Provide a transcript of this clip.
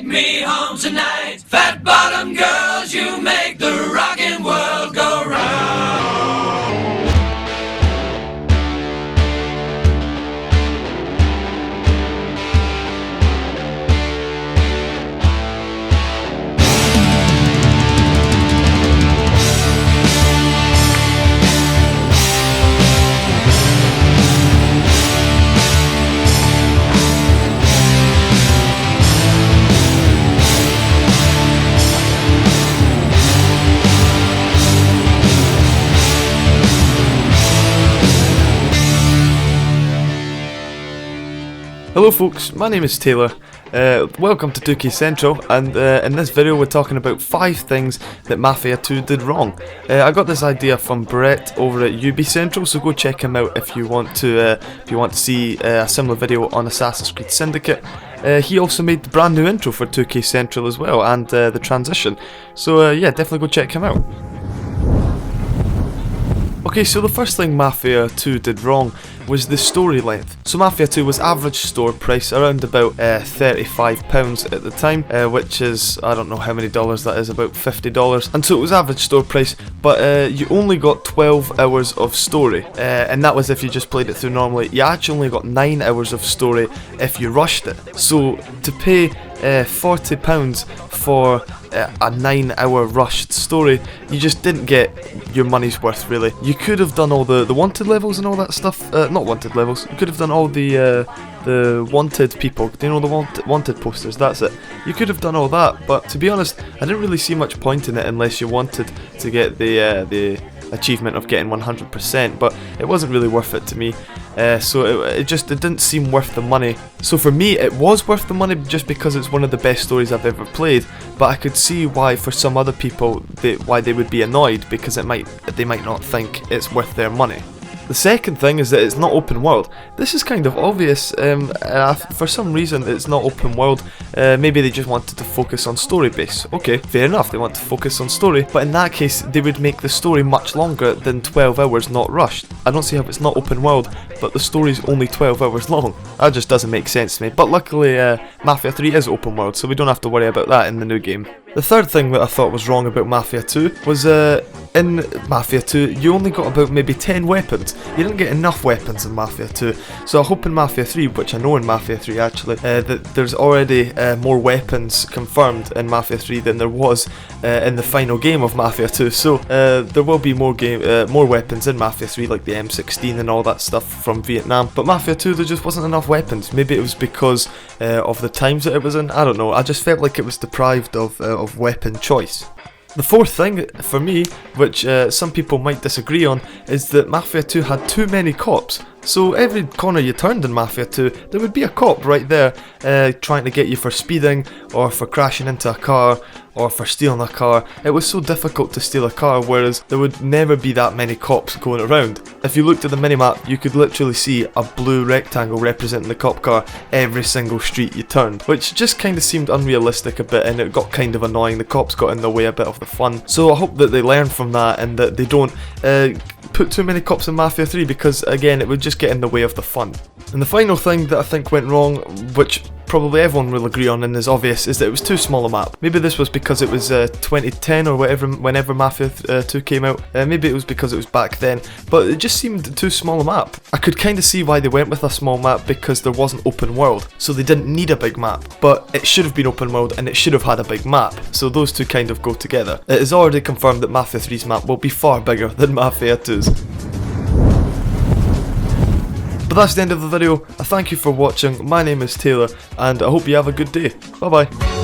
me home tonight. Fat bottom girls, you make the rockin' world go round. Hello folks, my name is Taylor. Welcome to 2K Central, and in this video we're talking about 5 things that Mafia 2 did wrong. I got this idea from Brett over at UB Central, so go check him out if you want to see a similar video on Assassin's Creed Syndicate. He also made the brand new intro for 2K Central as well, and the transition. So yeah, definitely go check him out. Okay, so the first thing Mafia 2 did wrong was the story length. So Mafia 2 was average store price around about £35 at the time, which is, I don't know how many dollars that is, about $50. And so it was average store price, but you only got 12 hours of story, and that was if you just played it through normally. You actually only got 9 hours of story if you rushed it. So to pay £40 for a 9-hour rushed story, you just didn't get your money's worth, really. You could have done all the wanted levels and all that stuff, not wanted levels, you could have done all the wanted people, you know, the wanted posters, that's it. You could have done all that, but to be honest, I didn't really see much point in it unless you wanted to get the achievement of getting 100%, but it wasn't really worth it to me. So it didn't seem worth the money. So for me it was worth the money just because it's one of the best stories I've ever played, but I could see why for some other people why they would be annoyed, because they might not think it's worth their money. The second thing is that it's not open world. This is kind of obvious. For some reason it's not open world. Maybe they just wanted to focus on story base. Okay, fair enough, they want to focus on story, but in that case they would make the story much longer than 12 hours not rushed. I don't see how it's not open world, but the story's only 12 hours long. That just doesn't make sense to me. But luckily Mafia 3 is open world, so we don't have to worry about that in the new game. The third thing that I thought was wrong about Mafia 2 was in Mafia 2 you only got about maybe 10 weapons. You didn't get enough weapons in Mafia 2. So I hope in Mafia 3, which I know in Mafia 3 actually, that there's already more weapons confirmed in Mafia 3 than there was in the final game of Mafia 2. So there will be more weapons in Mafia 3, like the M16 and all that stuff from Vietnam. But Mafia 2 there just wasn't enough weapons. Maybe it was because of the times that it was in, I don't know. I just felt like it was deprived of weapon choice. The fourth thing for me, which some people might disagree on, is that Mafia 2 had too many cops. So every corner you turned in Mafia 2, there would be a cop right there trying to get you for speeding, or for crashing into a car, or for stealing a car. It was so difficult to steal a car, whereas there would never be that many cops going around. If you looked at the minimap, you could literally see a blue rectangle representing the cop car every single street you turned, which just kind of seemed unrealistic a bit, and it got kind of annoying. The cops got in the way a bit of the fun. So I hope that they learn from that, and that they don't put too many cops in Mafia 3, because again it would just get in the way of the fun. And the final thing that I think went wrong, which probably everyone will agree on and is obvious, is that it was too small a map. Maybe this was because it was 2010 or whatever, whenever Mafia 2 came out. Maybe it was because it was back then, but it just seemed too small a map. I could kind of see why they went with a small map, because there wasn't open world, so they didn't need a big map. But it should have been open world and it should have had a big map, so those two kind of go together. It is already confirmed that Mafia 3's map will be far bigger than Mafia 2's. But that's the end of the video. I thank you for watching. My name is Taylor, and I hope you have a good day. Bye bye.